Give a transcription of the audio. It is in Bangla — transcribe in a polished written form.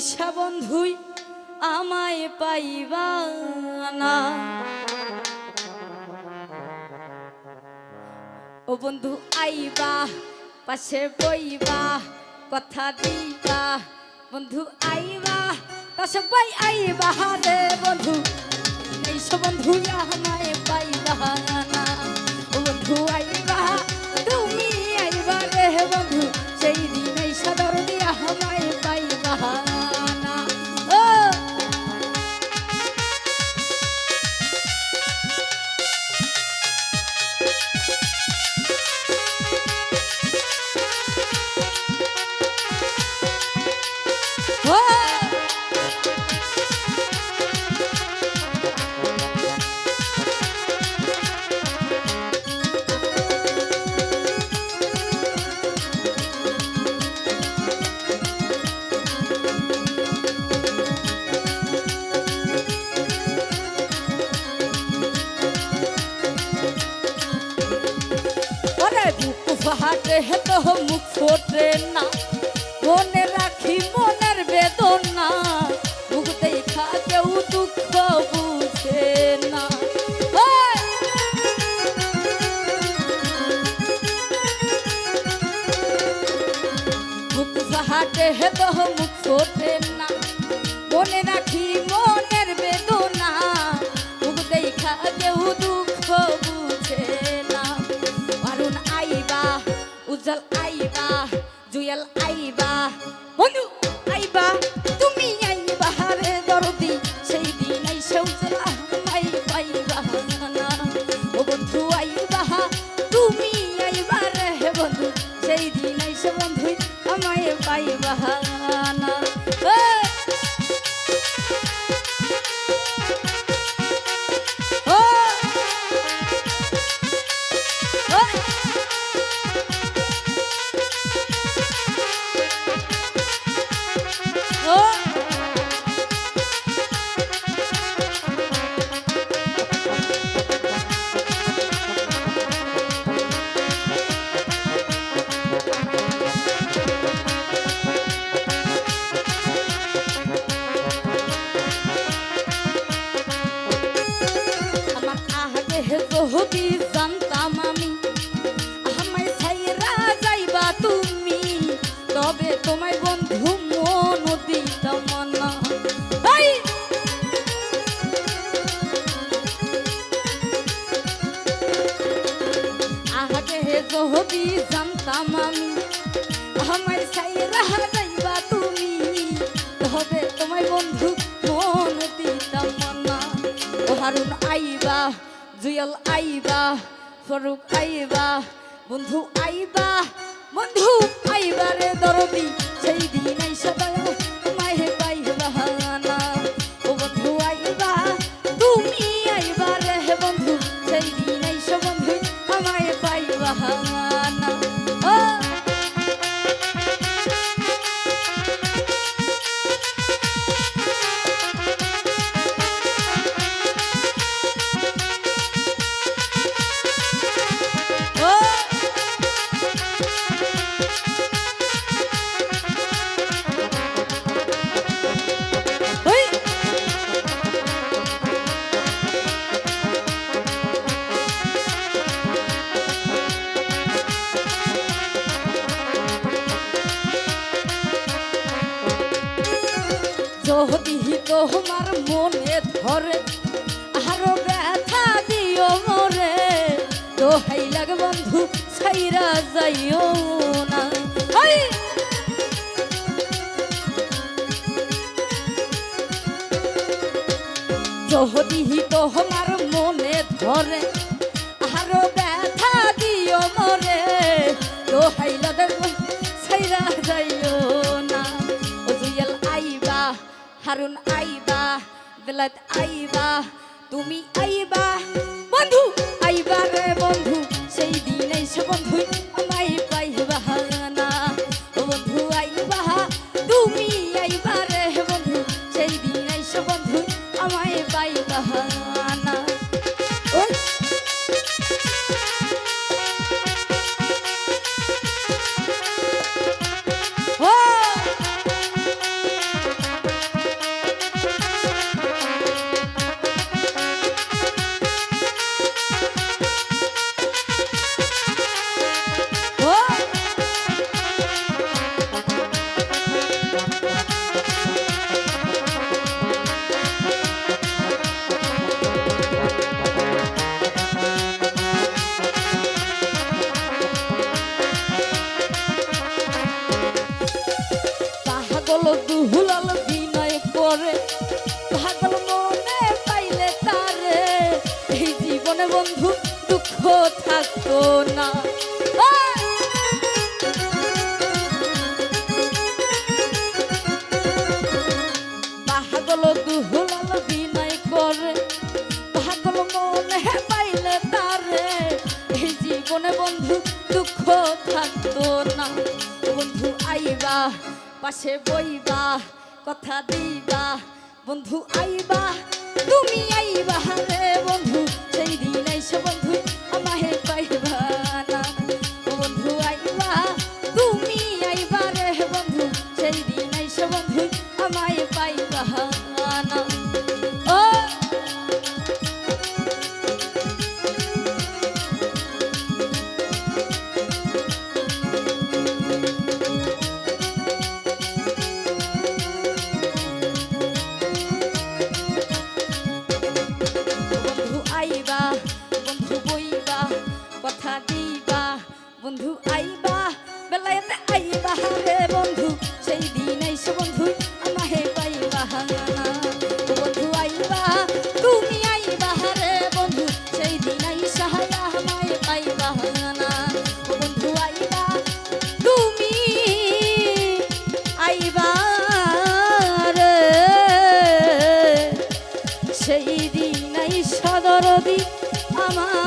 নিশা বন্ধুই আমায় পাইবা না। ও বন্ধু আইবা পাশে বইবা কথা দিবা, বন্ধু আইবা তা সবাই আইবা রে বন্ধু নিশা বন্ধু আমায় পাইবা না। ও বন্ধু আইবা তুমি আইবা রে বন্ধু সেই দিন এই সাদর দিয়া আমায় পাইবা না। ও হাটে তো মুখ ফোটে না, মনে রাখি মনের বেদনা, মুখ দেখা কেউ দুঃখ বুঝে না। মুখ হাটে তো মুখ ফোটে না, মনে রাখি মনের বেদনা, মুখ দেখা কেউ দুঃখ বুঝে না। অরুণ আইবা উজ্জ্বল আইবা জুয়েল আইবা বন্ধু আইবা তুমি আইবা রে দরদি সেই দিন আইসা উজ্জ্বল আমায় পাইবা না। ও বন্ধু আইবা তুমি আইবা রে বন্ধু সেই দিন আইসা বন্ধু আমায় পাইবা না। যদি জানতাম আমি আমায় ছাইরা যাইবা তুমি, তবে তোমায় বন্ধু মন দিতাম না। আগে যদি জানতাম আমি আমায় ছাইরা যাইবা তুমি, তবে তোমায় বন্ধু মন দিতাম না। ও হারুন আইবা জুয়েল আইবা ফরুক আইবা বন্ধু আইবা, বন্ধু আইবা রে দরদি সেই দিন আইসা আমায় পাইবা না। ও বন্ধু আইবা তুমি আইবা রে বন্ধু সেই দিন আইসা বন্ধু আমায় পাইবা না। ও যদি তোমার মনে ধরে আরো ব্যথা দিও মরে, দোহাই লাগে বন্ধু ছাইরা যাইও না। যদি তোমার মনে ধরে আরো ব্যথা দিও মরে, দোহাই লাগে ছাইরা যাইও না। ও জুয়েল আইবা হারুন আইবা বেলাত আইবা তুমি আইবা, বন্ধু আইবা রে বন্ধু সেই দিন আইসা বন্ধু আমায় পাইবা না। ও বন্ধু আইবা তুমি আইবা রে বন্ধু সেই দিন আইসা বন্ধু আমায় পাইবা না। ও থাকতো না। পাগল দুহুলাল বিনয় করে, পাগল মনে পাইলে তারে, এই জীবনে বন্ধু দুঃখ থাকতো না। বন্ধু আইবা পাশে বইবা, কথা দিবা, বন্ধু আইবা তুমি আইবা রে বন্ধু, সেই দিন আইসো বন্ধু আমাহে পাইবা না। বন্ধু আইবা তুমি আইবা রে বন্ধু, সেই দিন আইসো বন্ধু আমায় পাইবা না। ও কথা দিবা, বন্ধু আইবা বেলায়েতে আইবা রে বন্ধু, সেই দিন আইসো বন্ধু আমাহে পাইবা না। বন্ধু আইবা তুমি আইবা রে বন্ধু, সেই দিন আইসা আমায় পাইবা না। বন্ধু আইবা তুমি আইবা রে, সেই দিন আইসা দরদি আমার